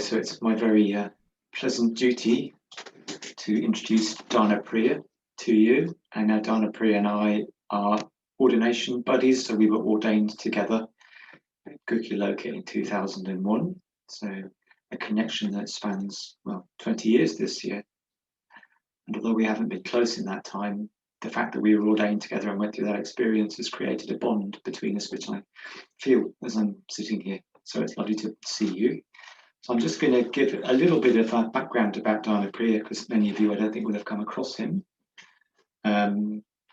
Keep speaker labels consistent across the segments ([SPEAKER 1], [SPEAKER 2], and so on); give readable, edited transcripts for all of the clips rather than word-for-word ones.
[SPEAKER 1] So it's my very pleasant duty to introduce Danapriya to you. And now Danapriya and I are ordination buddies, so we were ordained together at Gurkiloka in 2001. So a connection that spans, 20 years this year. And although we haven't been close in that time, the fact that we were ordained together and went through that experience has created a bond between us, which I feel as I'm sitting here. So it's lovely to see you. So I'm just going to give a little bit of a background about Danapriya, because many of you, I don't think, will have come across him.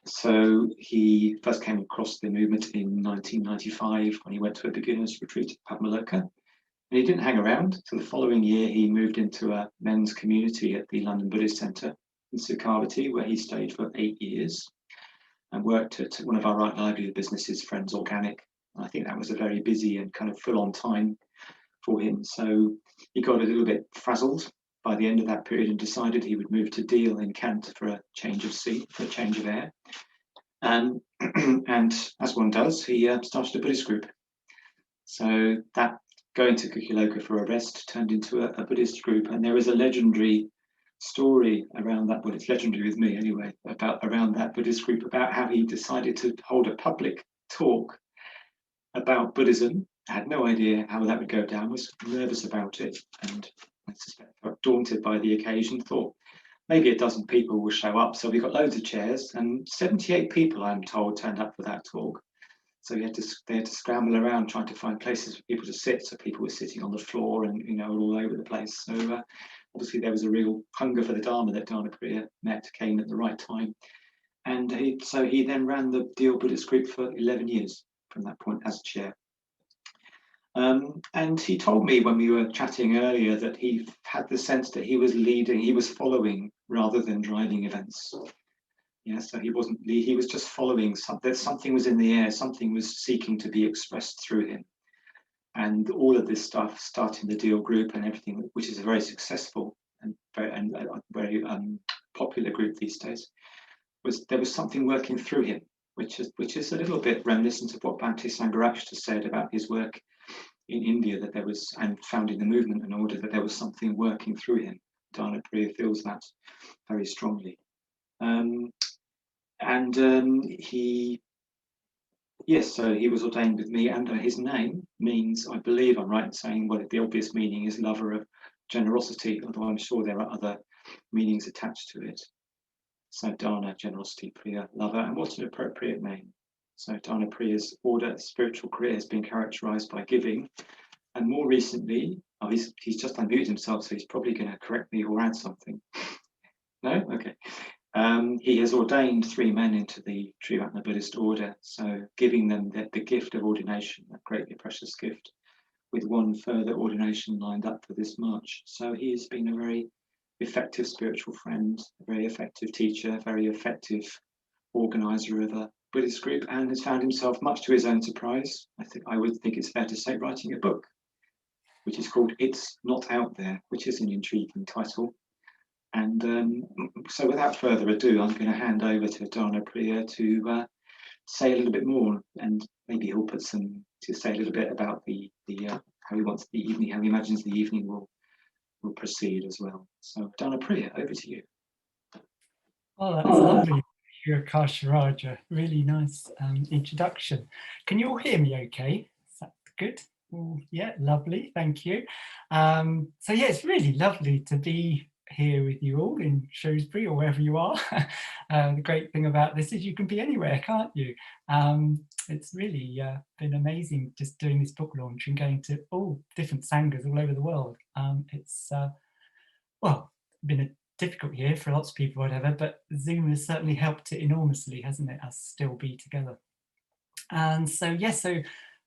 [SPEAKER 1] So he first came across the movement in 1995 when he went to a beginner's retreat at Padmaloka. And he didn't hang around. So the following year, he moved into a men's community at the London Buddhist Centre in Sukhavati, where he stayed for 8 years and worked at one of our right livelihood businesses, Friends Organic. And I think that was a very busy and kind of full-on time for him. So he got a little bit frazzled by the end of that period and decided he would move to Deal in Kent for a change of scene, for a change of air. And as one does, he started a Buddhist group. So that going to Kukiloka for a rest turned into a Buddhist group. And there is a legendary story around that, well, it's legendary with me anyway, around that Buddhist group, about how he decided to hold a public talk about Buddhism. I had no idea how that would go down, was nervous about it, and I suspect daunted by the occasion, thought maybe a dozen people will show up. So we got loads of chairs, and 78 people, I'm told, turned up for that talk. So they had to scramble around trying to find places for people to sit. So people were sitting on the floor and, all over the place. So obviously there was a real hunger for the Dharma that Danapriya came at the right time. And he then ran the Deal Buddhist group for 11 years from that point as chair. And he told me when we were chatting earlier that he had the sense that he was leading, he was following rather than driving events. Yeah, so he was just following. Something was in the air, something was seeking to be expressed through him. And all of this stuff, starting the Deal group and everything, which is a very successful and very popular group these days, there was something working through him, which is a little bit reminiscent of what Bhante Sangharakshita said about his work in India, that there was, and founding the movement in order, that there was something working through him. Danapriya feels that very strongly. So he was ordained with me, and his name means, I believe I'm right in saying, well, the obvious meaning is lover of generosity, although I'm sure there are other meanings attached to it. So Dana, generosity, Priya, lover, and what's an appropriate name? So Danapriya's spiritual career has been characterized by giving, and more recently, he's just unmuted himself, so he's probably going to correct me or add something. No? Okay. He has ordained 3 men into the Triratna Buddhist order, so giving them the gift of ordination, a greatly precious gift, with 1 further ordination lined up for this March. So he has been a very effective spiritual friend, a very effective teacher, very effective organizer of a Buddhist group, and has found himself, much to his own surprise, I would think it's fair to say, writing a book, which is called It's Not Out There, which is an intriguing title. And so without further ado, I'm going to hand over to Danapriya to say a little bit more, and maybe he'll say a little bit about the how he wants the evening, how he imagines the evening will proceed as well. So Danapriya, over to you.
[SPEAKER 2] Oh, that's lovely. Akash Raja, really nice introduction. Can you all hear me okay? Is that good? Yeah, lovely, thank you. So yeah, it's really lovely to be here with you all in Shrewsbury or wherever you are. The great thing about this is you can be anywhere, can't you? It's really been amazing just doing this book launch and going to all different sanghas all over the world. It's been a difficult year for lots of people, whatever, but Zoom has certainly helped it enormously, hasn't it, us still be together. And so yes,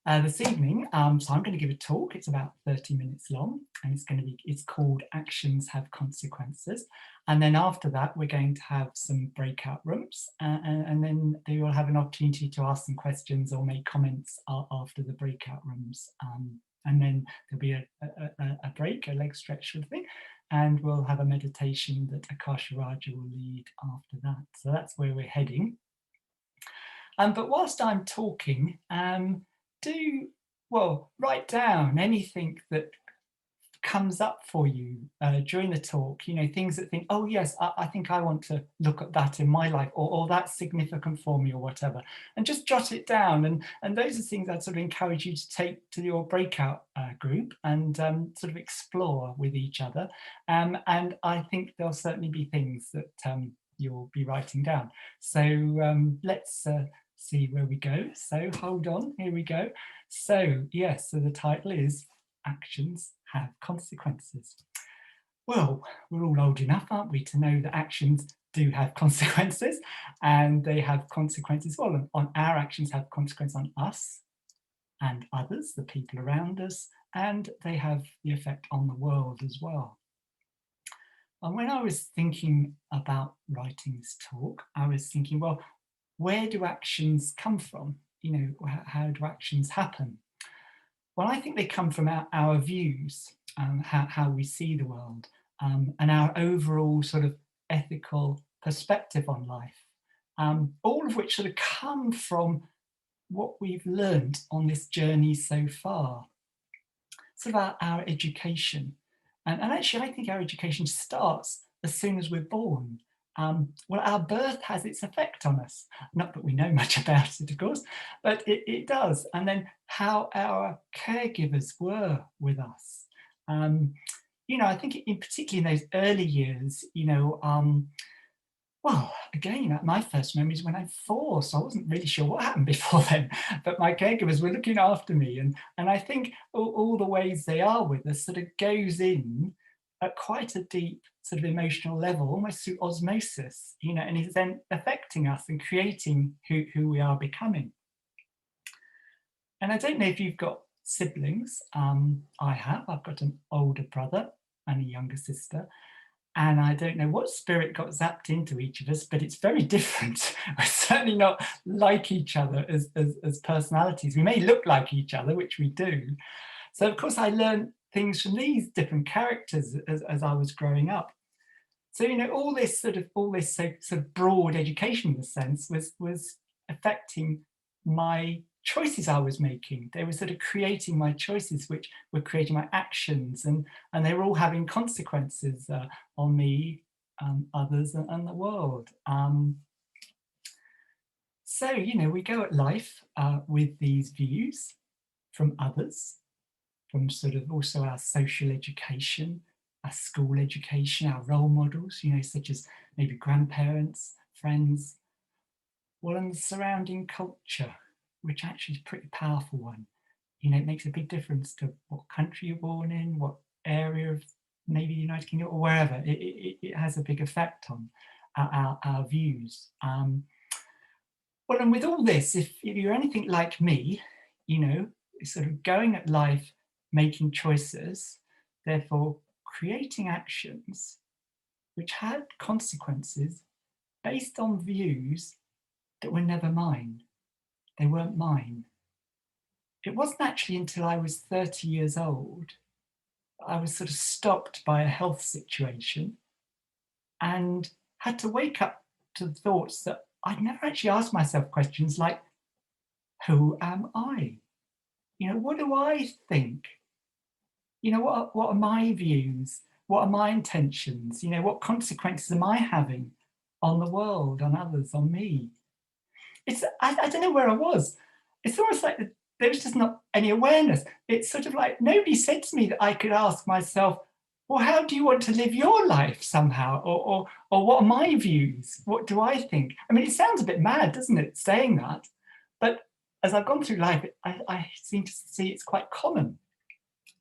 [SPEAKER 2] this evening, so I'm going to give a talk. It's about 30 minutes long, and it's called Actions Have Consequences. And then after that, we're going to have some breakout rooms, and then you will have an opportunity to ask some questions or make comments after the breakout rooms. And then there'll be a break, a leg stretch sort of thing, and we'll have a meditation that Akash Raja will lead after that. So that's where we're heading. But whilst I'm talking, write down anything that comes up for you during the talk, things that think, oh yes, I think I want to look at that in my life, or that's significant for me, or whatever, and just jot it down. And those are things I'd sort of encourage you to take to your breakout group and sort of explore with each other. And I think there'll certainly be things that you'll be writing down. So let's see where we go. So hold on, here we go. So yes, so the title is Actions Have Consequences. Well, we're all old enough, aren't we, to know that actions do have consequences, and they have consequences, well, on our actions have consequence on us and others, the people around us, and they have the effect on the world as well. And when I was thinking about writing this talk, I was thinking, well, where do actions come from? How do actions happen? Well, I think they come from our views, how we see the world, and our overall sort of ethical perspective on life, all of which sort of come from what we've learned on this journey so far, sort of our education. And actually, I think our education starts as soon as we're born. Well, our birth has its effect on us. Not that we know much about it, of course, but it does. And then how our caregivers were with us. I think particularly in those early years, well, again, my first memory is when I'm 4, so I wasn't really sure what happened before then, but my caregivers were looking after me. And I think all the ways they are with us sort of goes in at quite a deep sort of emotional level, almost through osmosis, and is then affecting us and creating who we are becoming. And I don't know if you've got siblings. I have. I've got an older brother and a younger sister. And I don't know what spirit got zapped into each of us, but it's very different. We're certainly not like each other as personalities. We may look like each other, which we do. So of course I learned things from these different characters as I was growing up. So all this sort of broad education, in a sense, was affecting my choices I was making. They were sort of creating my choices, which were creating my actions, and they were all having consequences on me, others, and the world. So we go at life with these views from others, from sort of also our social education, our school education, our role models, such as maybe grandparents, friends, well, and the surrounding culture, which actually is a pretty powerful one. It makes a big difference to what country you're born in, what area of maybe the United Kingdom or wherever. It has a big effect on our views. Well, and with all this, if you're anything like me, sort of going at life, making choices, therefore creating actions which had consequences based on views that were never mine. They weren't mine. It wasn't actually until I was 30 years old that I was sort of stopped by a health situation and had to wake up to the thoughts that I'd never actually asked myself questions like, who am I? What do I think? What are my views? What are my intentions? What consequences am I having on the world, on others, on me? I don't know where I was. It's almost like there was just not any awareness. It's sort of like nobody said to me that I could ask myself, well, how do you want to live your life somehow? Or what are my views? What do I think? I mean, it sounds a bit mad, doesn't it, saying that? But as I've gone through life, I seem to see it's quite common.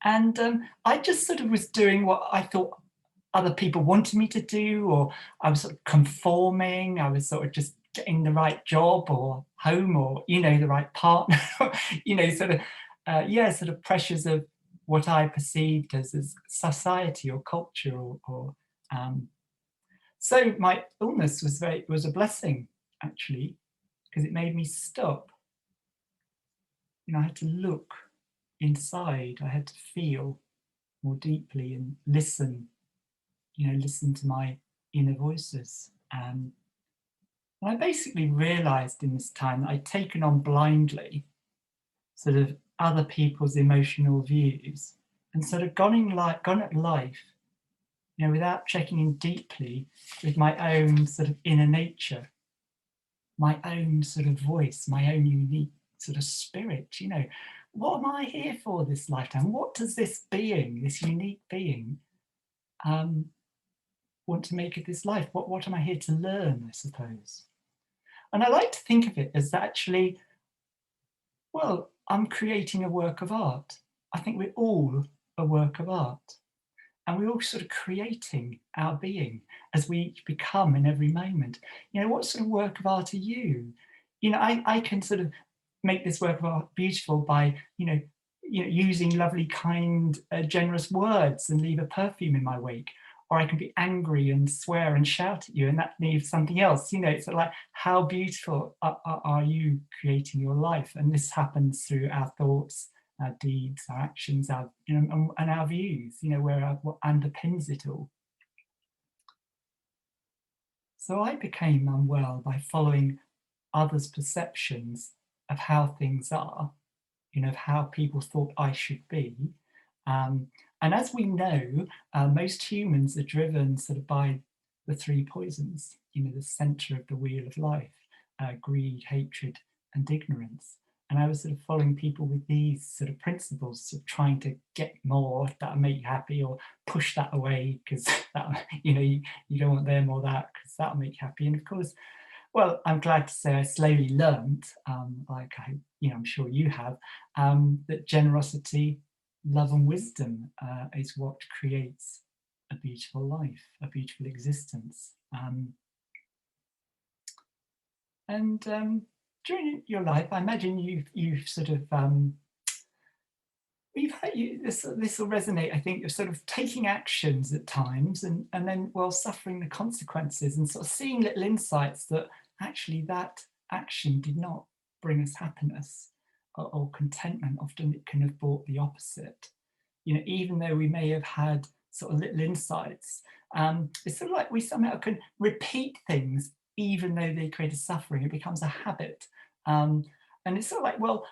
[SPEAKER 2] And I just sort of was doing what I thought other people wanted me to do, or I was sort of conforming. I was sort of just getting the right job or home or, the right partner, sort of pressures of what I perceived as society or culture or so my illness was a blessing, actually, because it made me stop. I had to look inside. I had to feel more deeply and listen to my inner voices. And I basically realized in this time that I'd taken on blindly sort of other people's emotional views and sort of gone at life, you know, without checking in deeply with my own sort of inner nature, my own sort of voice, my own unique sort of spirit. You know, what am I here for this lifetime? What does this being, this unique being, want to make of this life? What am I here to learn, I suppose? And I like to think of it as actually, well, I'm creating a work of art. I think we're all a work of art. And we're all sort of creating our being as we each become in every moment. You know, what sort of work of art are you? You know, I can sort of make this work of art beautiful by, using lovely, kind, generous words and leave a perfume in my wake. Or I can be angry and swear and shout at you, and that leaves something else. You know, it's like, how beautiful are you creating your life? And this happens through our thoughts, our deeds, our actions, our, and our views, what underpins it all. So I became unwell by following others' perceptions of how things are, of how people thought I should be. And as we know, most humans are driven sort of by the three poisons, the center of the wheel of life, greed, hatred, and ignorance. And I was sort of following people with these sort of principles of trying to get more that'll make you happy, or push that away because that, you don't want them or that because that'll make you happy. And of course, well, I'm glad to say I slowly learned, like I'm sure you have, that generosity, love, and wisdom is what creates a beautiful life, a beautiful existence. During your life, I imagine you've sort of this will resonate. I think you're sort of taking actions at times, and then suffering the consequences, and sort of seeing little insights that actually that action did not bring us happiness or contentment. Often it can have brought the opposite. Even though we may have had sort of little insights, it's sort of like we somehow can repeat things even though they create a suffering. It becomes a habit, and it's sort of like, well,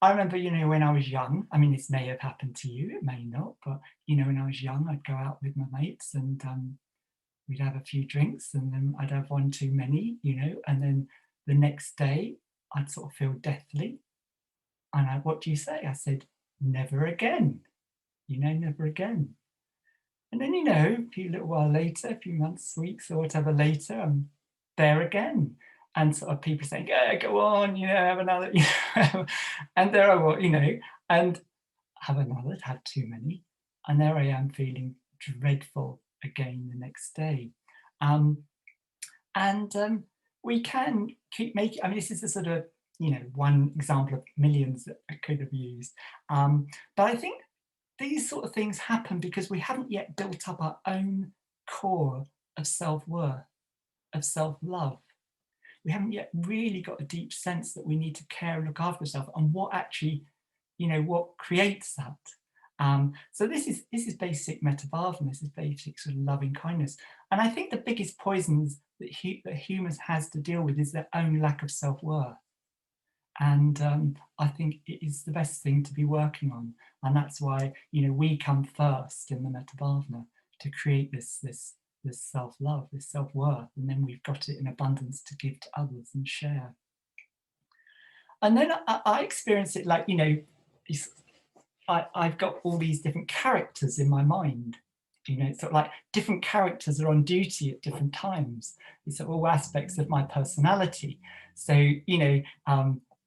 [SPEAKER 2] I remember, when I was young, I mean, this may have happened to you, it may not, but, when I was young, I'd go out with my mates and we'd have a few drinks, and then I'd have one too many, and then the next day I'd sort of feel deathly. And what do you say? I said, never again, never again. And then, a few little while later, a few months, weeks, or whatever later, I'm there again. And sort of people saying, yeah, go on, have another, and there I was, and have another, have too many. And there I am feeling dreadful again the next day. We can keep making, I mean, this is a sort of, one example of millions that I could have used. But I think these sort of things happen because we haven't yet built up our own core of self-worth, of self-love. We haven't yet really got a deep sense that we need to care and look after ourselves, and what actually, what creates that. So this is basic metabhavana, this is basic sort of loving kindness. And I think the biggest poisons that humans has to deal with is their own lack of self-worth. And I think it is the best thing to be working on. And that's why, we come first in the metabhavana to create this self-love, this self-worth, and then we've got it in abundance to give to others and share. And then I experience it like, I've got all these different characters in my mind. It's sort of like different characters are on duty at different times. It's sort of all aspects of my personality. So,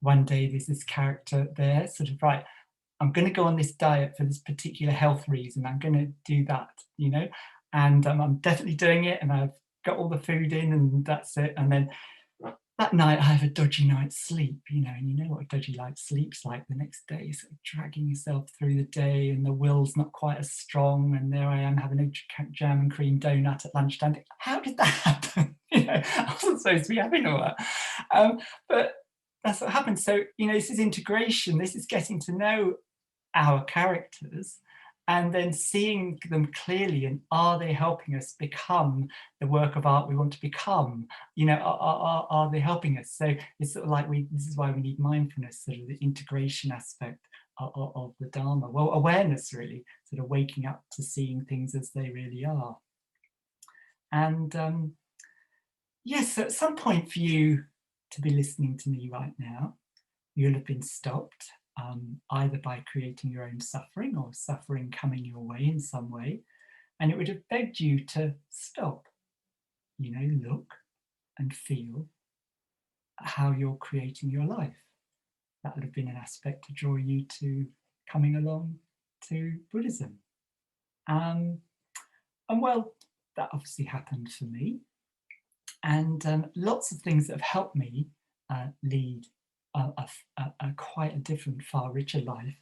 [SPEAKER 2] one day there's this character there, sort of, right, I'm going to go on this diet for this particular health reason. I'm going to do that, and I'm definitely doing it, and I've got all the food in, and that's it. And then that night I have a dodgy night's sleep, and you know what a dodgy night's sleep's like the next day, sort of dragging yourself through the day, and the will's not quite as strong, and there I am having a jam and cream donut at lunchtime. How did that happen? I wasn't supposed to be having all that. But that's what happens. So, this is integration, this is getting to know our characters, and then seeing them clearly, and are they helping us become the work of art we want to become? Are they helping us? So it's sort of like this is why we need mindfulness, sort of the integration aspect of the Dharma. Well, awareness, really, sort of waking up to seeing things as they really are. And yes, so at some point for you to be listening to me right now, you'll have been stopped, either by creating your own suffering or suffering coming your way in some way. And it would have begged you to stop, look and feel how you're creating your life. That would have been an aspect to draw you to coming along to Buddhism. And well, that obviously happened for me. And lots of things that have helped me lead a quite a different, far richer life.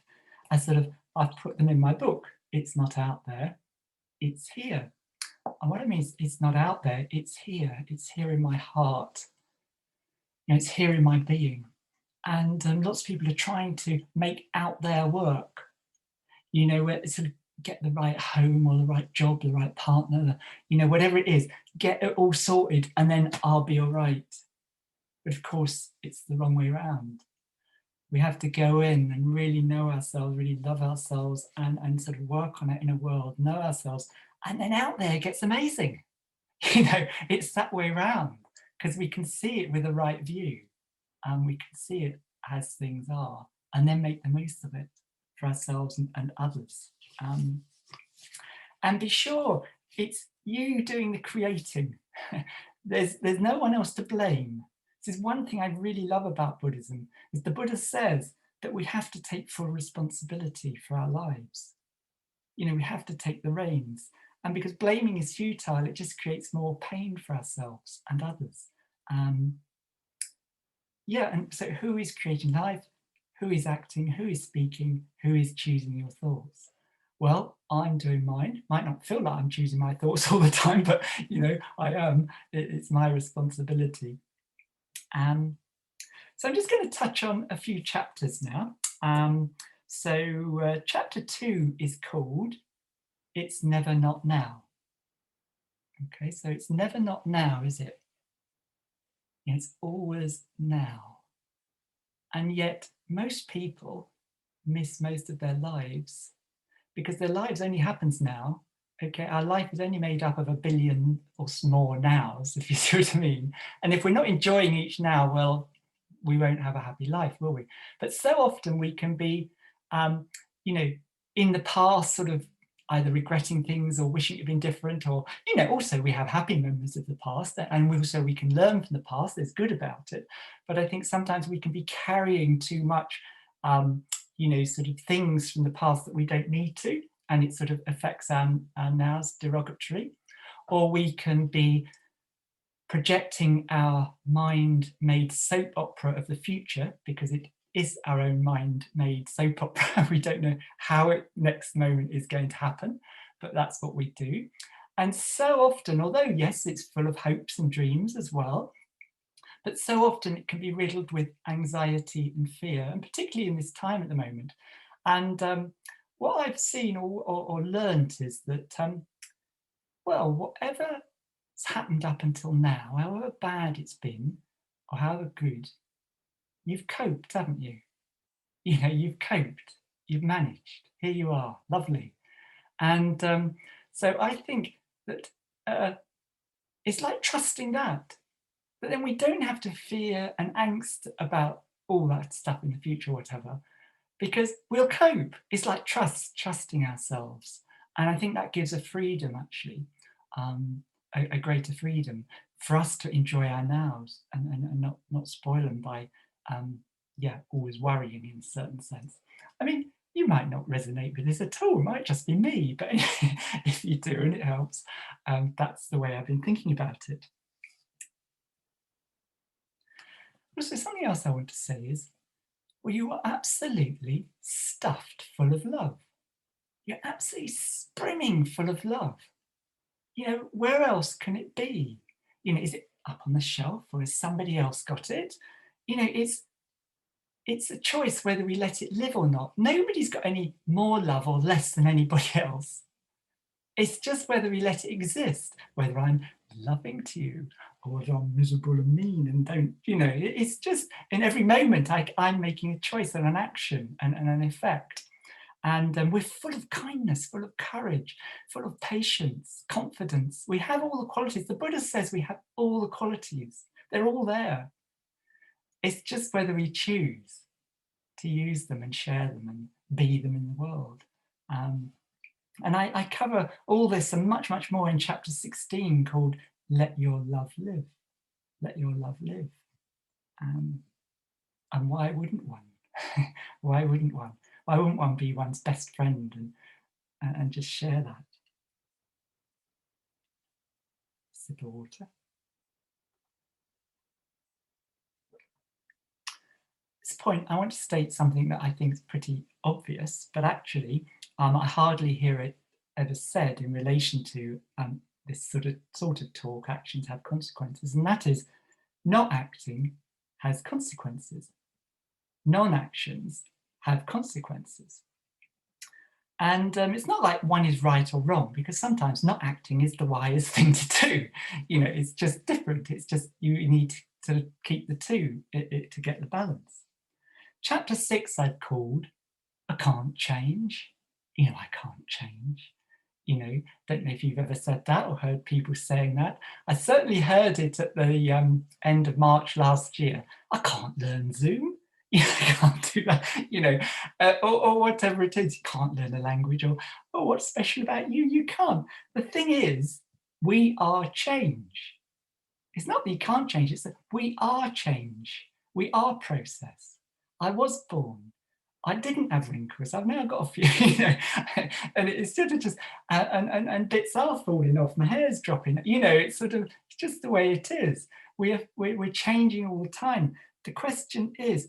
[SPEAKER 2] I've put them in my book. It's not out there, it's here. And what I mean is, it's not out there, it's here. It's here in my heart. It's here in my being. And lots of people are trying to make out their work, where sort of get the right home or the right job, the right partner, whatever it is, get it all sorted and then I'll be all right. But of course, it's the wrong way around. We have to go in and really know ourselves, really love ourselves, and sort of work on it in a world, know ourselves, and then out there it gets amazing. It's that way around, because we can see it with a right view, and we can see it as things are, and then make the most of it for ourselves and others. And be sure it's you doing the creating. There's no one else to blame. This is one thing I really love about Buddhism, is the Buddha says that we have to take full responsibility for our lives. We have to take the reins. And because blaming is futile, it just creates more pain for ourselves and others. And so who is creating life? Who is acting? Who is speaking? Who is choosing your thoughts? Well, I'm doing mine. Might not feel like I'm choosing my thoughts all the time, but I am. It's my responsibility. So I'm just going to touch on a few chapters now. So chapter 2 is called It's Never Not Now. Okay, so it's never not now, is it? It's always now. And yet most people miss most of their lives because their lives only happens now. Okay, our life is only made up of 1 billion or more nows, if you see what I mean. And if we're not enjoying each now, well, we won't have a happy life, will we? But so often we can be, in the past, sort of either regretting things or wishing it had been different, or, also we have happy memories of the past, and also we can learn from the past. There's good about it. But I think sometimes we can be carrying too much, sort of things from the past that we don't need to, and it sort of affects our nows derogatory. Or we can be projecting our mind-made soap opera of the future, because it is our own mind-made soap opera. We don't know how it next moment is going to happen, but that's what we do. And so often, although yes, it's full of hopes and dreams as well, but so often it can be riddled with anxiety and fear, and particularly in this time at the moment. And what I've seen or learned is that, whatever's happened up until now, however bad it's been, or however good, you've coped, haven't you? You've coped, you've managed, here you are, lovely. And so I think that it's like trusting that. But then we don't have to fear and angst about all that stuff in the future or whatever, because we'll cope. It's like trusting ourselves. And I think that gives a freedom, actually, a greater freedom for us to enjoy our nows and not spoil them by, always worrying in a certain sense. I mean, you might not resonate with this at all. It might just be me, but if you do and it helps, that's the way I've been thinking about it. Also, something else I want to say is, you are absolutely stuffed full of love. You're absolutely brimming full of love. Where else can it be? Is it up on the shelf, or has somebody else got it? It's a choice whether we let it live or not. Nobody's got any more love or less than anybody else. It's just whether we let it exist, whether I'm loving to you, or whether I'm miserable and mean and don't, it's just in every moment I'm making a choice and an action and an effect. And we're full of kindness, full of courage, full of patience, confidence. We have all the qualities. The Buddha says we have all the qualities. They're all there. It's just whether we choose to use them and share them and be them in the world. And I cover all this and much, much more in chapter 16 called Let Your Love Live. Let your love live. And why wouldn't one? Why wouldn't one? Why wouldn't one be one's best friend and just share that? Sip of water. At this point, I want to state something that I think is pretty obvious, but actually I hardly hear it ever said in relation to this sort of talk, actions have consequences, and that is not acting has consequences. Non-actions have consequences. And it's not like one is right or wrong, because sometimes not acting is the wise thing to do. It's just different. It's just you need to keep the two to get the balance. Chapter 6 I've called I Can't Change. I can't change. Don't know if you've ever said that or heard people saying that. I certainly heard it at the end of March last year. I can't learn Zoom. I can't do that, or whatever it is. You can't learn a language, or what's special about you? You can't. The thing is, we are change. It's not that you can't change, it's that we are change. We are process. I was born. I didn't have wrinkles. I've now got a few, and it's sort of just, and bits are falling off. My hair's dropping. It's just the way it is. We're changing all the time. The question is,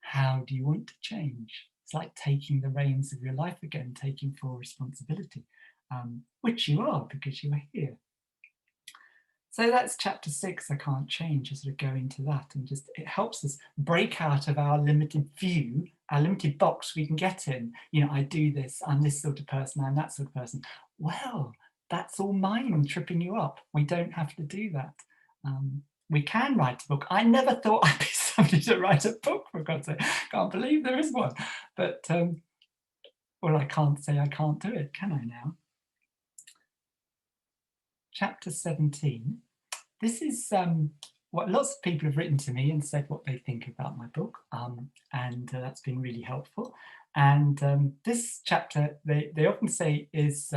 [SPEAKER 2] how do you want to change? It's like taking the reins of your life again, taking full responsibility, which you are because you are here. So that's chapter 6, I Can't Change. I sort of go into that, and just it helps us break out of our limited view, our limited box we can get in. I do this, I'm this sort of person, I'm that sort of person. Well, that's all mind tripping you up. We don't have to do that. We can write a book. I never thought I'd be somebody to write a book, for God's sake. Can't believe there is one. But, well, I can't say I can't do it, can I now? Chapter 17. This is what lots of people have written to me and said what they think about my book, and that's been really helpful. And this chapter, they often say is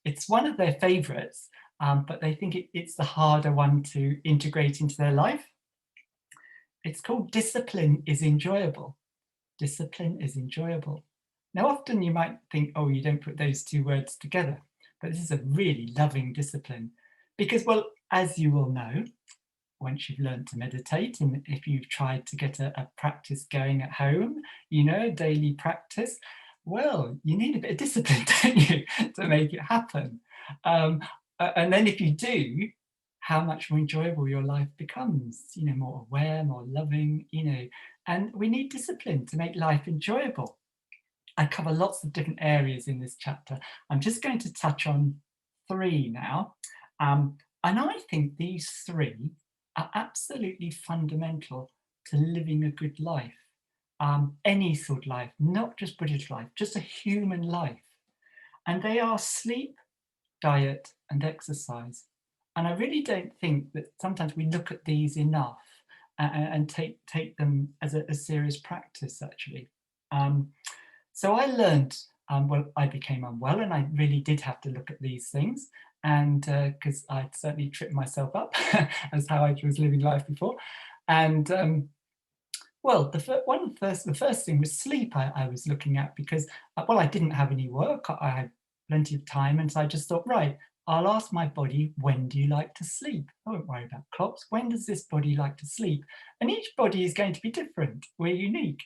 [SPEAKER 2] it's one of their favourites, but they think it's the harder one to integrate into their life. It's called Discipline is Enjoyable. Discipline is enjoyable. Now, often you might think, oh, you don't put those two words together, but this is a really loving discipline because, well, as you will know, once you've learned to meditate, and if you've tried to get a practice going at home, a daily practice, well, you need a bit of discipline, don't you, to make it happen. And then if you do, how much more enjoyable your life becomes, more aware, more loving, and we need discipline to make life enjoyable. I cover lots of different areas in this chapter. I'm just going to touch on 3 now. And I think these 3 are absolutely fundamental to living a good life. Any sort of life, not just British life, just a human life. And they are sleep, diet, and exercise. And I really don't think that sometimes we look at these enough and take them as a serious practice, actually. So I learned, well, I became unwell and I really did have to look at these things, and because I'd certainly tripped myself up as how I was living life before. And well, the first thing was sleep I was looking at because, well, I didn't have any work. I had plenty of time, and so I just thought, right, I'll ask my body, when do you like to sleep? I won't worry about clocks. When does this body like to sleep? And each body is going to be different. We're unique.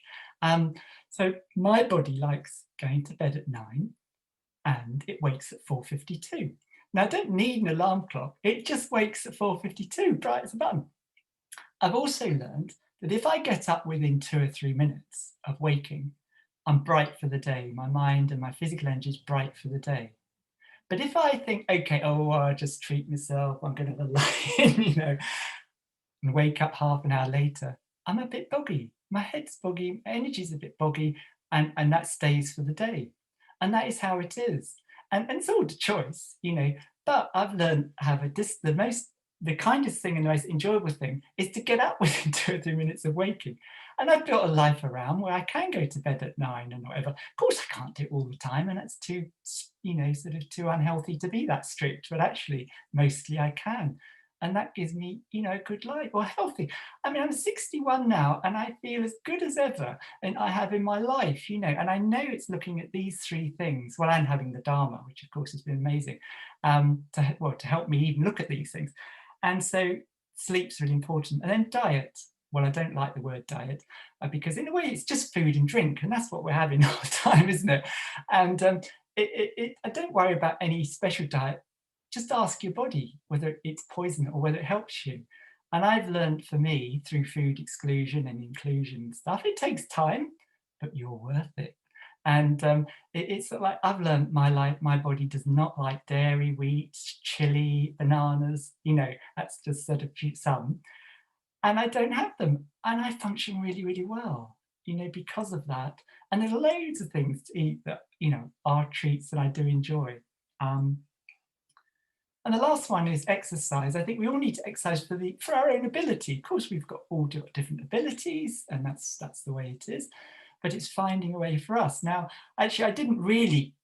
[SPEAKER 2] So my body likes going to bed at 9 and it wakes at 4:52. Now I don't need an alarm clock. It just wakes at 4:52, bright as a button. I've also learned that if I get up within 2 or 3 minutes of waking, I'm bright for the day. My mind and my physical energy is bright for the day. But if I think, okay, oh, well, I'll just treat myself, I'm going to lie in, and wake up half an hour later, I'm a bit boggy. My head's boggy, my energy's a bit boggy, and that stays for the day. And that is how it is. And it's all the choice, But I've learned how the kindest thing and the most enjoyable thing is to get up within 2 or 3 minutes of waking. And I've built a life around where I can go to bed at 9 and whatever. Of course, I can't do it all the time, and that's too, sort of too unhealthy to be that strict. But actually, mostly I can, and that gives me, a good life, or healthy. I mean, I'm 61 now, and I feel as good as ever, and I have in my life, and I know it's looking at these 3 things. Well, and having the Dharma, which of course has been amazing, to help me even look at these things. And so sleep's really important, and then diet. Well, I don't like the word diet because in a way it's just food and drink, and that's what we're having all the time, isn't it? And I don't worry about any special diet. Just ask your body whether it's poison or whether it helps you. And I've learned, for me, through food exclusion and inclusion and stuff, it takes time, but you're worth it. And it's like I've learned my body does not like dairy, wheat, chili, bananas. That's just sort of some. And I don't have them, and I function really, really well, because of that. And there's loads of things to eat that are treats that I do enjoy. And the last one is exercise. I think we all need to exercise for our own ability. Of course, we've got all different abilities, and that's the way it is. But it's finding a way for us. Now, actually, I didn't really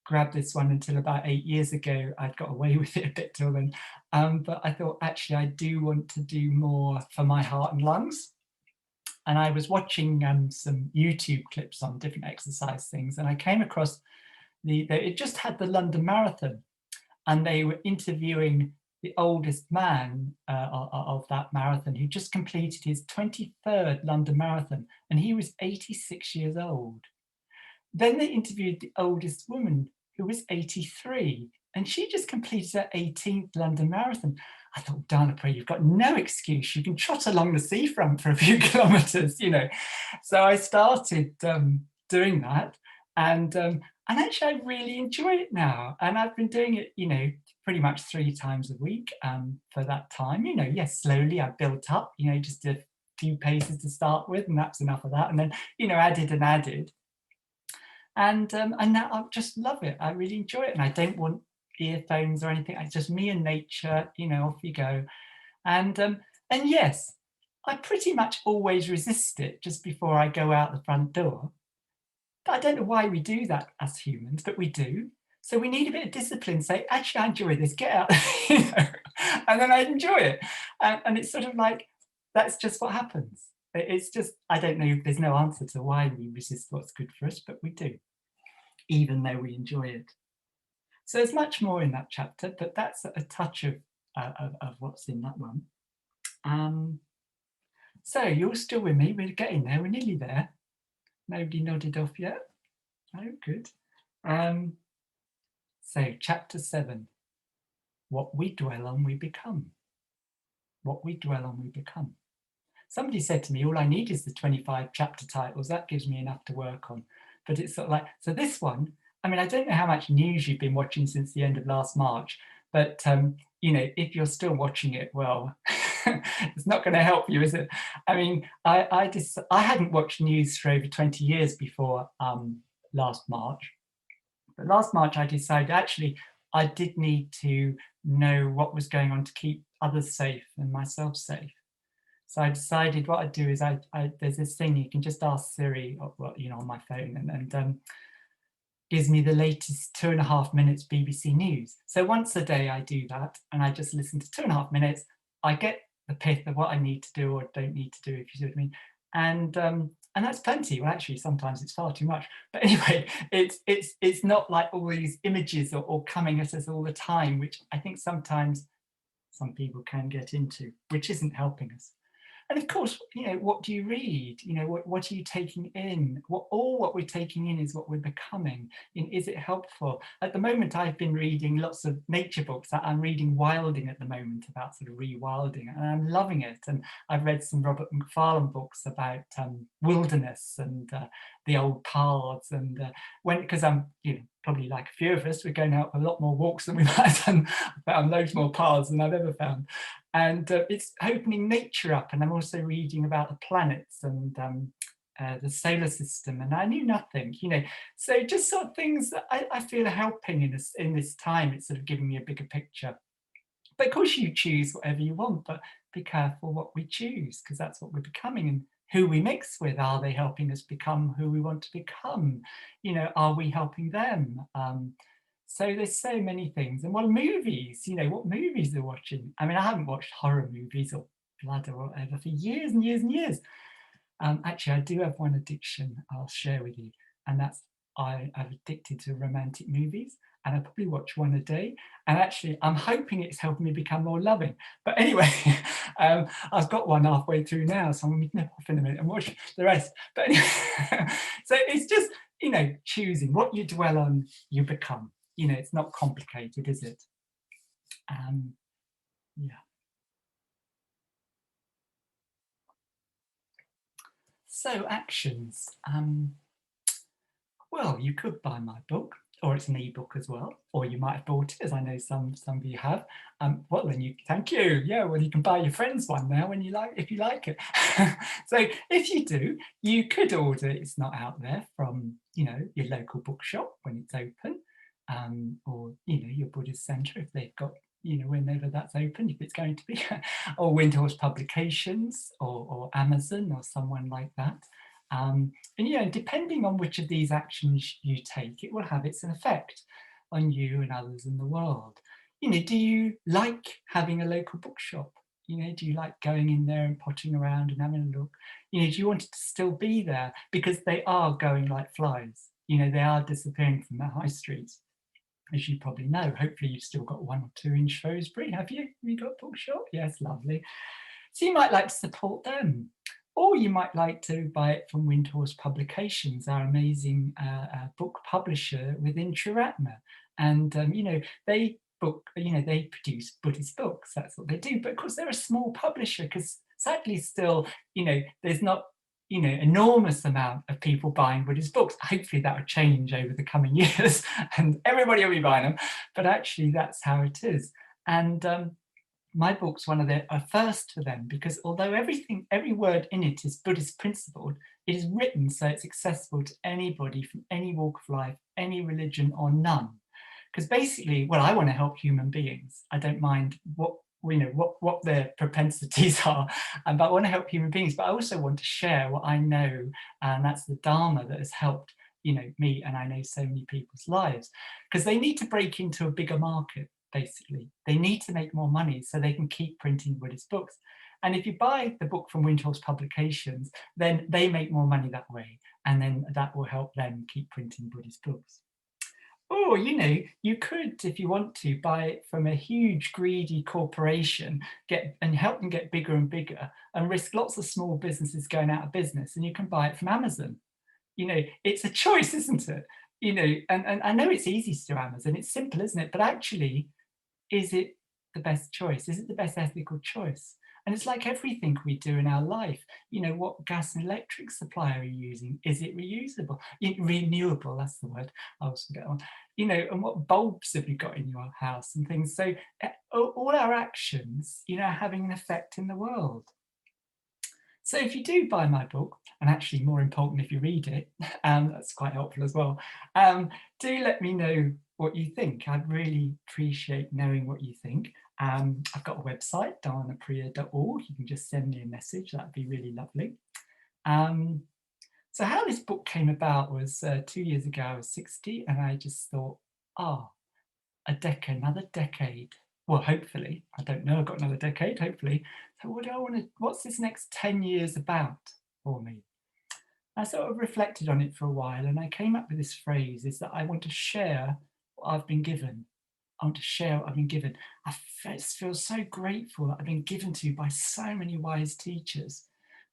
[SPEAKER 2] grab this one until about 8 years ago. I'd got away with it a bit till then. But I thought, actually, I do want to do more for my heart and lungs. And I was watching some YouTube clips on different exercise things, and I came across it just had the London Marathon, and they were interviewing the oldest man of that marathon, who just completed his 23rd London Marathon, and he was 86 years old. Then they interviewed the oldest woman, who was 83, and she just completed her 18th London Marathon. I thought, Danapriya, you've got no excuse. You can trot along the seafront for a few kilometres, So I started doing that, and actually I really enjoy it now. And I've been doing it, pretty much 3 times a week for that time. Yes, slowly I built up, just a few paces to start with, and that's enough of that. And then, added and added. And now I just love it. I really enjoy it, and I don't want earphones or anything. It's just me and nature. Off you go. And yes, I pretty much always resist it just before I go out the front door. But I don't know why we do that as humans, but we do. So we need a bit of discipline. Say, actually, I enjoy this. Get out, and then I enjoy it. And it's sort of like that's just what happens. It's just, I don't know, there's no answer to why we resist what's good for us, but we do, even though we enjoy it. So there's much more in that chapter, but that's a touch of what's in that one. So you're still with me, we're getting there, we're nearly there. Nobody nodded off yet. Oh, good. So chapter 7, what we dwell on, we become. What we dwell on, we become. Somebody said to me, all I need is the 25 chapter titles. That gives me enough to work on. But it's sort of like, so this one, I mean, I don't know how much news you've been watching since the end of last March, but, if you're still watching it, well, it's not going to help you, is it? I mean, I hadn't watched news for over 20 years before last March. But last March, I decided, actually, I did need to know what was going on to keep others safe and myself safe. So I decided what I'd do is there's this thing you can just ask Siri, on my phone, and gives me the latest 2.5 minutes BBC News. So once a day I do that, and I just listen to 2.5 minutes. I get the pith of what I need to do or don't need to do, if you see what I mean. And that's plenty. Well, actually, sometimes it's far too much. But anyway, it's not like all these images or coming at us all the time, which I think sometimes some people can get into, which isn't helping us. And of course, what do you read? What are you taking in? What we're taking in is what we're becoming. Is it helpful? At the moment, I've been reading lots of nature books. I'm reading wilding at the moment, about sort of rewilding, and I'm loving it. And I've read some Robert Macfarlane books about wilderness and the old paths. And because I'm, probably like a few of us, we're going out a lot more walks than we might have done. I found loads more paths than I've ever found. And it's opening nature up. And I'm also reading about the planets and the solar system. And I knew nothing, you know. So just sort of things that I feel are helping in this time. It's sort of giving me a bigger picture. But of course you choose whatever you want, but be careful what we choose, because that's what we're becoming. And who we mix with, are they helping us become who we want to become? You know, are we helping them? So there's so many things. And what movies, you know, what movies they're watching. I mean, I haven't watched horror movies or blood or whatever for years and years and years. Actually, I do have one addiction I'll share with you, and that's I'm addicted to romantic movies, and I probably watch one a day. And actually, I'm hoping it's helping me become more loving. But anyway, I've got one halfway through now, so I'm going to nip off in a minute and watch the rest. But anyway, so it's just, you know, choosing what you dwell on, you become. You know, it's not complicated, is it? Yeah. So actions. Well, you could buy my book, or it's an ebook as well, or you might have bought it, as I know some of you have. Well, then you thank you. Yeah, well, you can buy your friends one now when you like, if you like it. So if you do, you could order. It's not out there from, you know, your local bookshop when it's open, or you know, your Buddhist centre if they've got, you know, whenever that's open, if it's going to be, or Windhorse Publications, or Amazon, or someone like that. And you know, depending on which of these actions you take, it will have its effect on you and others in the world. You know, do you like having a local bookshop? You know, do you like going in there and potting around and having a look? You know, do you want it to still be there? Because they are going like flies. You know, they are disappearing from the high streets, as you probably know. Hopefully you've still got one or two in Shrewsbury, have you? Have you got a bookshop? Yes, lovely. So you might like to support them. Or you might like to buy it from Windhorse Publications, our amazing book publisher within Triratna. And, you know, they produce Buddhist books, that's what they do. But of course, they're a small publisher because sadly still, you know, there's not, you know, enormous amount of people buying Buddhist books. Hopefully that will change over the coming years and everybody will be buying them. But actually, that's how it is. And my book's one of the first for them, because although every word in it is Buddhist principled, it is written so it's accessible to anybody from any walk of life, any religion or none. Because basically, well, I want to help human beings. I don't mind what, you know, what their propensities are, but I want to help human beings. But I also want to share what I know, and that's the Dharma that has helped, you know, me, and I know so many people's lives, because they need to break into a bigger market. Basically, they need to make more money so they can keep printing Buddhist books. And if you buy the book from Windhorse Publications, then they make more money that way, and then that will help them keep printing Buddhist books. Or, you know, you could, if you want to, buy it from a huge greedy corporation, and help them get bigger and bigger, and risk lots of small businesses going out of business, and you can buy it from Amazon. You know, it's a choice, isn't it? You know, and I know it's easy to do Amazon, it's simple, isn't it? But actually, is it the best choice? Is it the best ethical choice? And it's like everything we do in our life. You know, what gas and electric supply are you using? Is it reusable? Renewable, that's the word. I always forget one. You know, and what bulbs have you got in your house and things? So all our actions, you know, are having an effect in the world. So if you do buy my book, and actually more important if you read it, that's quite helpful as well, do let me know what you think. I'd really appreciate knowing what you think. I've got a website, Danapriya.org. You can just send me a message. That'd be really lovely. So how this book came about was 2 years ago, I was 60, and I just thought, another decade. Well, hopefully, I don't know, I've got another decade, hopefully. So what do I want to, what's this next 10 years about for me? I sort of reflected on it for a while, and I came up with this phrase, is that I want to share what I've been given. I want to share what I've been given. I feel so grateful that I've been given to by so many wise teachers.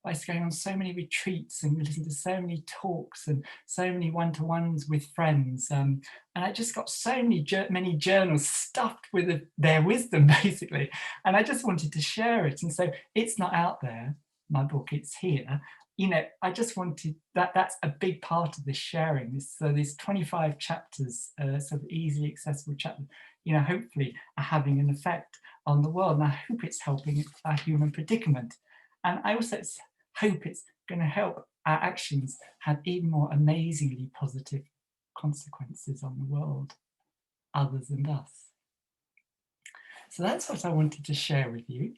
[SPEAKER 2] I was going on so many retreats and listening to so many talks and so many one-to-ones with friends. And I just got so many journals stuffed with their wisdom, basically. And I just wanted to share it. And so it's not out there, my book, it's here. you know, I just wanted that's a big part of this sharing. So there's 25 chapters, sort of easily accessible chapters, you know, hopefully are having an effect on the world. And I hope it's helping our human predicament. And I also hope it's going to help our actions have even more amazingly positive consequences on the world, others and us. So that's what I wanted to share with you.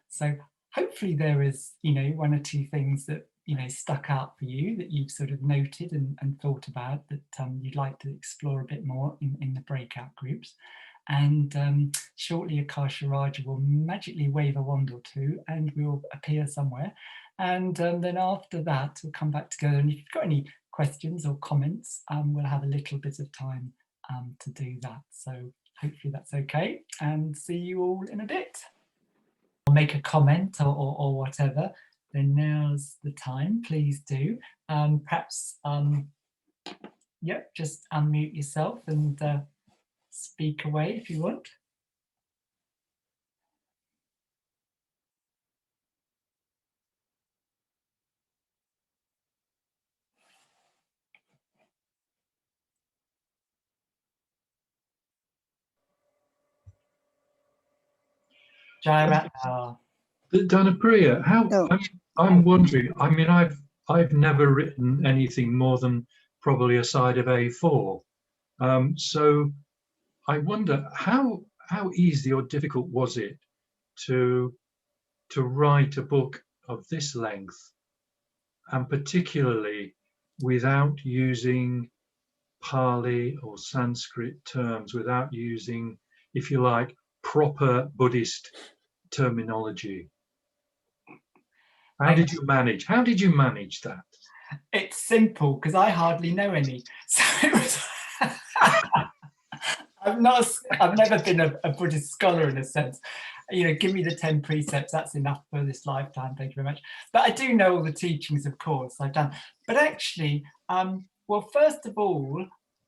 [SPEAKER 2] So hopefully there is, you know, one or two things that, you know, stuck out for you that you've sort of noted and thought about that you'd like to explore a bit more in the breakout groups. And shortly Akasha Raja will magically wave a wand or two and we'll appear somewhere. And then after that, we'll come back together. And if you've got any questions or comments, we'll have a little bit of time to do that. So hopefully that's okay. And see you all in a bit. Or make a comment or whatever, then now's the time, please do. Perhaps, yep, just unmute yourself and speak away if you want. Jairatna.
[SPEAKER 3] Danapriya, I'm wondering, I mean, I've never written anything more than probably a side of A4. So I wonder how easy or difficult was it to write a book of this length, and particularly without using Pali or Sanskrit terms, without using, if you like, proper Buddhist terminology. How did you manage that?
[SPEAKER 2] It's simple because I hardly know any. So it was I've never been a Buddhist scholar in a sense. You know, give me the 10 precepts, that's enough for this lifetime, thank you very much. But I do know all the teachings, of course, I've done. But actually, well, first of all,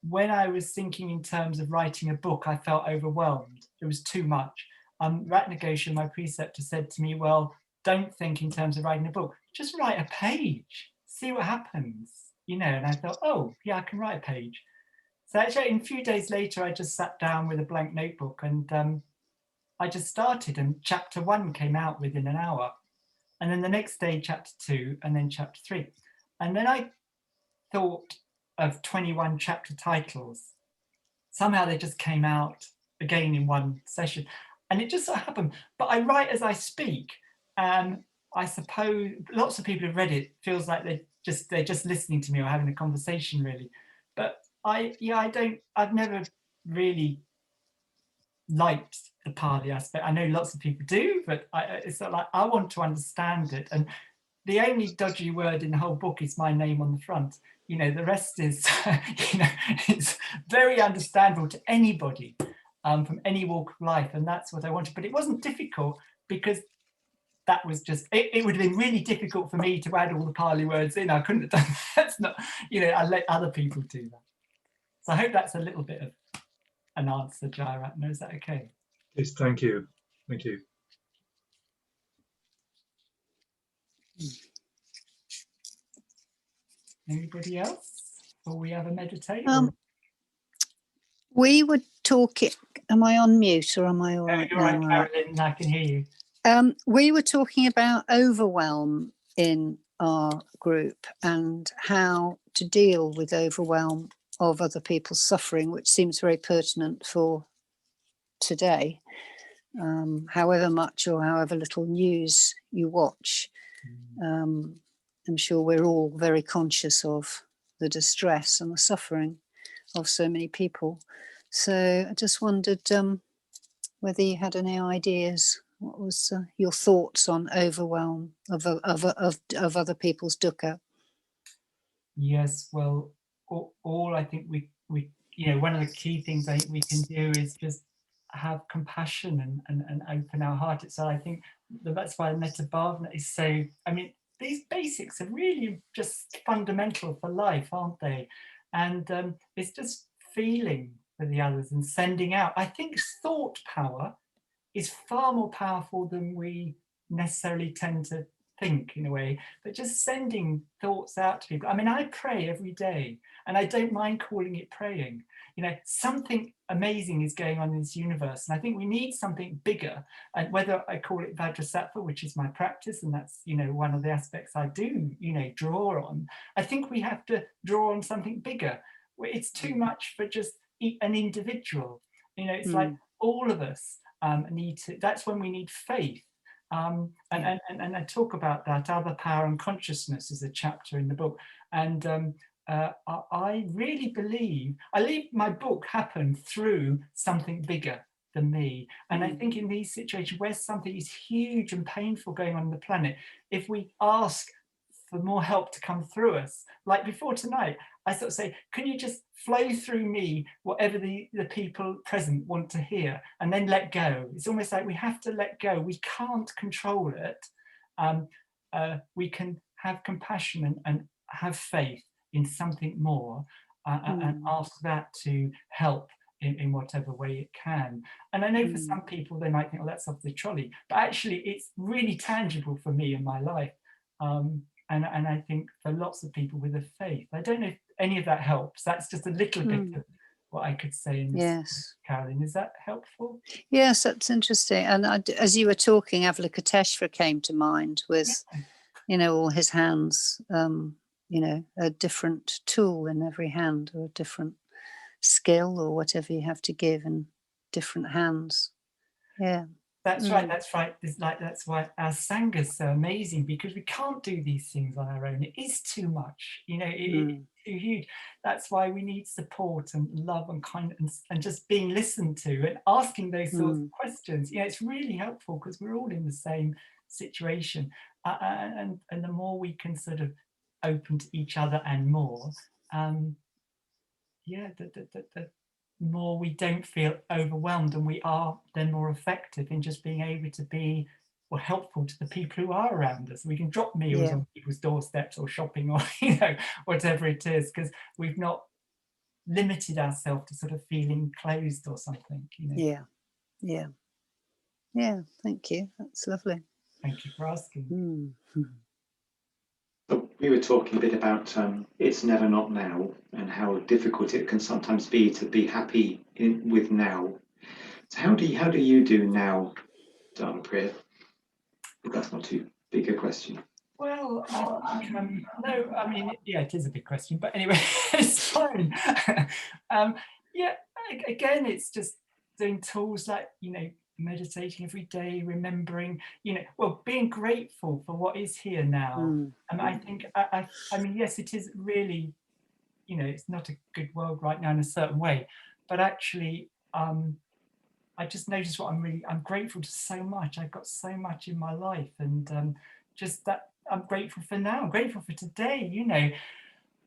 [SPEAKER 2] when I was thinking in terms of writing a book, I felt overwhelmed. It was too much. Ratnagosha, my preceptor, said to me, well, don't think in terms of writing a book, just write a page, see what happens, you know. And I thought, oh, yeah, I can write a page. So actually, a few days later, I just sat down with a blank notebook and I just started, and chapter 1 came out within an hour. And then the next day, chapter 2, and then chapter 3. And then I thought of 21 chapter titles. Somehow they just came out again in one session. And it just so happened. But I write as I speak. And I suppose lots of people have read it. Feels like they're just listening to me or having a conversation, really. But I've never really liked the Pali aspect. I know lots of people do, but it's not like I want to understand it. And the only dodgy word in the whole book is my name on the front. You know, the rest is, you know, it's very understandable to anybody from any walk of life. And that's what I wanted. But it wasn't difficult because that was just, it would have been really difficult for me to add all the Pali words in. I couldn't have done that. That's not, you know, I let other people do that. So I hope that's a little bit of an answer, Jairatna. Is that okay?
[SPEAKER 3] Yes, thank you. Thank you.
[SPEAKER 2] Anybody else? Or we have a meditation?
[SPEAKER 4] We were talking, am I on mute or am I all right
[SPEAKER 2] now? Right, Carolyn, I can hear you.
[SPEAKER 4] We were talking about overwhelm in our group and how to deal with overwhelm of other people's suffering, which seems very pertinent for today. However much or however little news you watch, I'm sure we're all very conscious of the distress and the suffering of so many people. So I just wondered whether you had any ideas. What was your thoughts on overwhelm of other people's dukkha?
[SPEAKER 2] Yes, well, all I think we you know, one of the key things I think we can do is just have compassion and open our heart. So I think that's why Metta Bhavana is so, I mean, these basics are really just fundamental for life, aren't they? And it's just feeling for the others and sending out. I think thought power is far more powerful than we necessarily tend to think in a way, but just sending thoughts out to people. I mean, I pray every day, and I don't mind calling it praying. You know, something amazing is going on in this universe, and I think we need something bigger. And whether I call it Vajrasattva, which is my practice, and that's, you know, one of the aspects I do, you know, draw on, I think we have to draw on something bigger. It's too much for just an individual. You know, it's like all of us need to, that's when we need faith. And I talk about that. Other Power and Consciousness is a chapter in the book. And I really believe my book happen through something bigger than me. And I think in these situations where something is huge and painful going on the planet, if we ask for more help to come through us, like before tonight, I sort of say, can you just flow through me whatever the people present want to hear, and then let go. It's almost like we have to let go. We can't control it. We can have compassion and have faith in something more, and ask that to help in whatever way it can. And I know for some people they might think, well, that's off the trolley, but actually it's really tangible for me in my life. And I think for lots of people with a faith, I don't know if any of that helps. That's just a little bit of what I could say in this.
[SPEAKER 4] Yes.
[SPEAKER 2] Carolyn, is that helpful?
[SPEAKER 4] Yes, that's interesting. And as you were talking, Avalokiteshvara came to mind with, you know, all his hands, you know, a different tool in every hand, or a different skill, or whatever you have to give in different hands. Yeah.
[SPEAKER 2] That's right, that's right. That's why our Sangha is so amazing, because we can't do these things on our own. It is too much, you know, it's too huge. That's why we need support and love and kindness, and just being listened to and asking those sorts of questions. You know, it's really helpful because we're all in the same situation. And the more we can sort of open to each other and more, the more we don't feel overwhelmed, and we are then more effective in just being able to be helpful to the people who are around us. We can drop meals on people's doorsteps, or shopping, or, you know, whatever it is, because we've not limited ourselves to sort of feeling closed or something, you know.
[SPEAKER 4] Yeah, thank you, that's lovely.
[SPEAKER 2] Thank you for asking.
[SPEAKER 1] We were talking a bit about it's never not now, and how difficult it can sometimes be to be happy with now. So how do you do now, Danapriya? If that's not too big a question.
[SPEAKER 2] Well, I think, no, I mean, yeah, it is a big question, but anyway, it's fine. Yeah, again, it's just doing tools like, you know, meditating every day, remembering, you know, well, being grateful for what is here now. And I think, I mean, yes, it is really, you know, it's not a good world right now in a certain way, but actually, I just noticed what I'm grateful to so much. I've got so much in my life, and just that I'm grateful for now. I'm grateful for today. You know,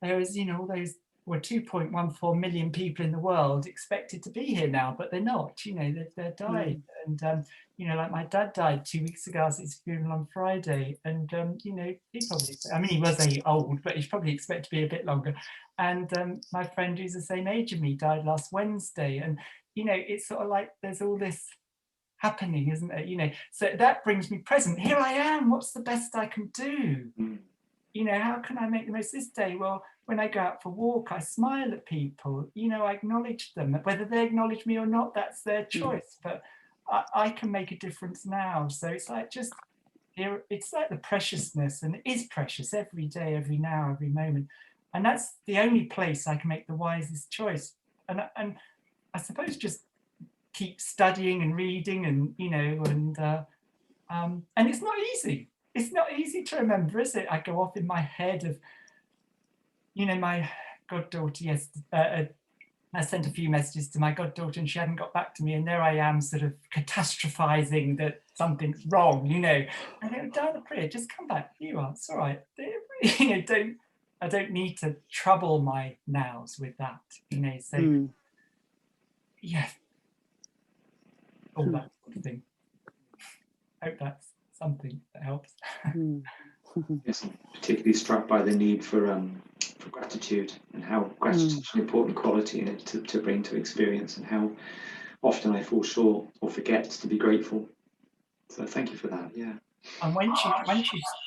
[SPEAKER 2] there is, you know, all those 2.14 million people in the world expected to be here now, but they're not. You know, they're died, and you know, like my dad died 2 weeks ago. I was at his funeral on Friday, and you know, he probably, I mean, he was very old, but he's probably expected to be a bit longer. And my friend who's the same age as me died last Wednesday, and you know, it's sort of like there's all this happening, isn't it? You know, so that brings me present. Here I am. What's the best I can do? You know, how can I make the most of this day? Well, when I go out for a walk, I smile at people. You know, I acknowledge them. Whether they acknowledge me or not, that's their choice. But I can make a difference now. So it's like just here. It's like the preciousness, and it is precious every day, every now, every moment. And that's the only place I can make the wisest choice. And I suppose just keep studying and reading, and you know, and it's not easy. It's not easy to remember, is it? I go off in my head of, you know, my goddaughter. Yes, I sent a few messages to my goddaughter, and she hadn't got back to me, and there I am, sort of catastrophizing that something's wrong. You know, I go, Danapriya, just come back. You are. It's all right. You know, I don't need to trouble my nows with that. You know, so. Yeah, all that sort of thing. Hope that's something that helps.
[SPEAKER 1] Yes, I'm particularly struck by the need for gratitude, and how gratitude is such an important quality in it to bring to experience, and how often I fall short or forget to be grateful. So thank you for that. Yeah.
[SPEAKER 2] And once you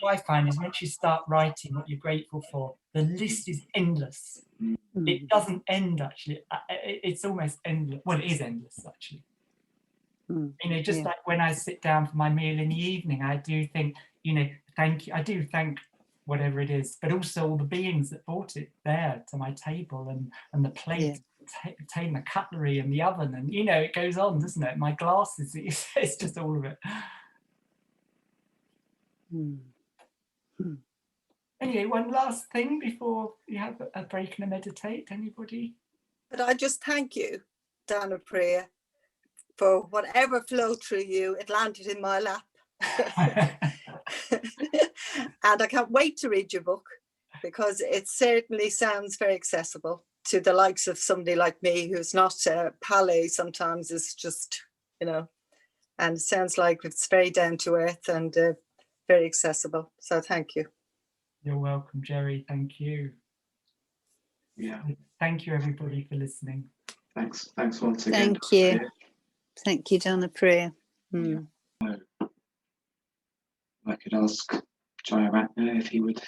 [SPEAKER 2] what I find is once you start writing what you're grateful for, the list is endless. It doesn't end, actually. It's almost endless. Well, it is endless, actually. You know, just like when I sit down for my meal in the evening, I do think, you know, thank you. I do thank whatever it is, but also all the beings that brought it there to my table, and the plate, the cutlery, and the oven, and you know, it goes on, doesn't it? My glasses, it's just all of it. Anyway, one last thing before you have a break and a meditate. Anybody?
[SPEAKER 5] But I just thank you, Danapriya, for whatever flowed through you. It landed in my lap. And I can't wait to read your book, because it certainly sounds very accessible to the likes of somebody like me who's not Pali. Sometimes is just, you know, and it sounds like it's very down to earth and very accessible. So thank you.
[SPEAKER 2] You're welcome, Jerry. Thank you.
[SPEAKER 1] Yeah.
[SPEAKER 2] Thank you, everybody, for listening.
[SPEAKER 1] Thanks once again.
[SPEAKER 4] Thank you. Thank you, Danapriya.
[SPEAKER 1] I could ask Jayaratna if he would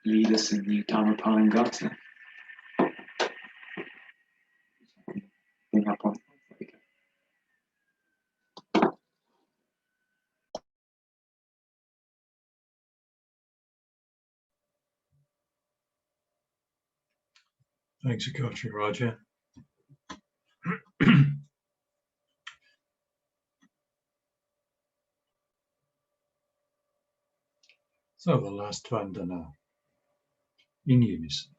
[SPEAKER 1] lead us in the Dharma Palangata. Bring up on.
[SPEAKER 3] Thanks, Akasha Raja. So the last Vandana in unison.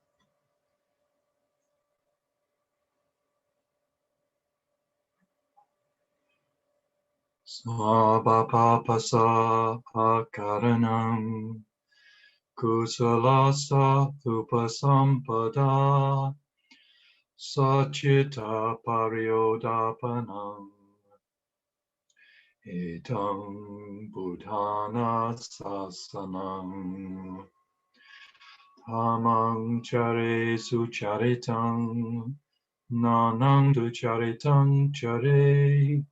[SPEAKER 3] Sabapapasa akaranam kusalasa upasampada Sachita paryodapanam etam buddhana sasanam tamang chare sucharitam nanang ducharitam chare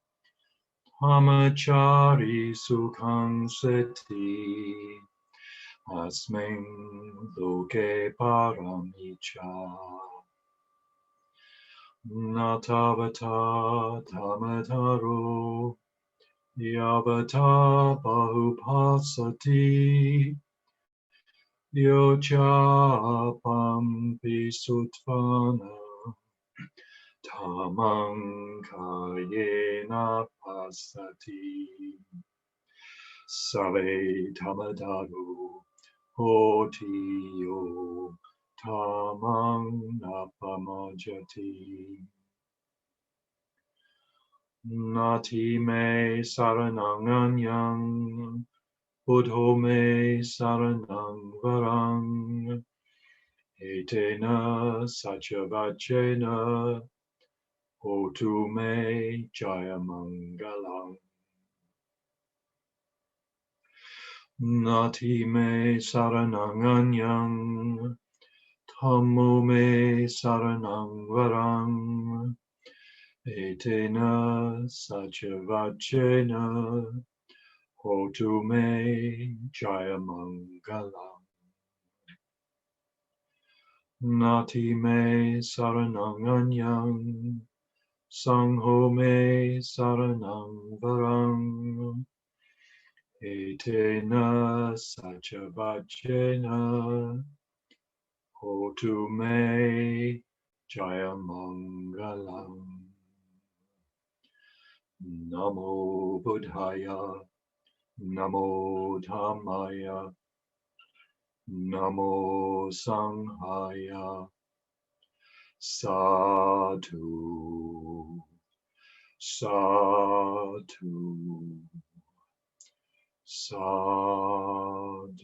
[SPEAKER 3] tamachari sukham seti asmin loke paramicha Natavata Tamataro Yavata Bahupasati Yochapam Pisutvana Tamang Kayena Pasati Save Tamadaru Hotiyo Tamang Napamajati Nati me sarananganyang Buddho me saranang varang Etena sachavachena Hotu me jayamangalang Nati me sarananganyang Tammu me saranang varang Etena sachavachena Hotu me jayamangalam Nati me sarananganyang Sangho me saranang varang Etena sachavachena Hotu me jayamangalam Namo Buddhaya Namo Dhammaya Namo Sanghaya Sadhu Sadhu Sadhu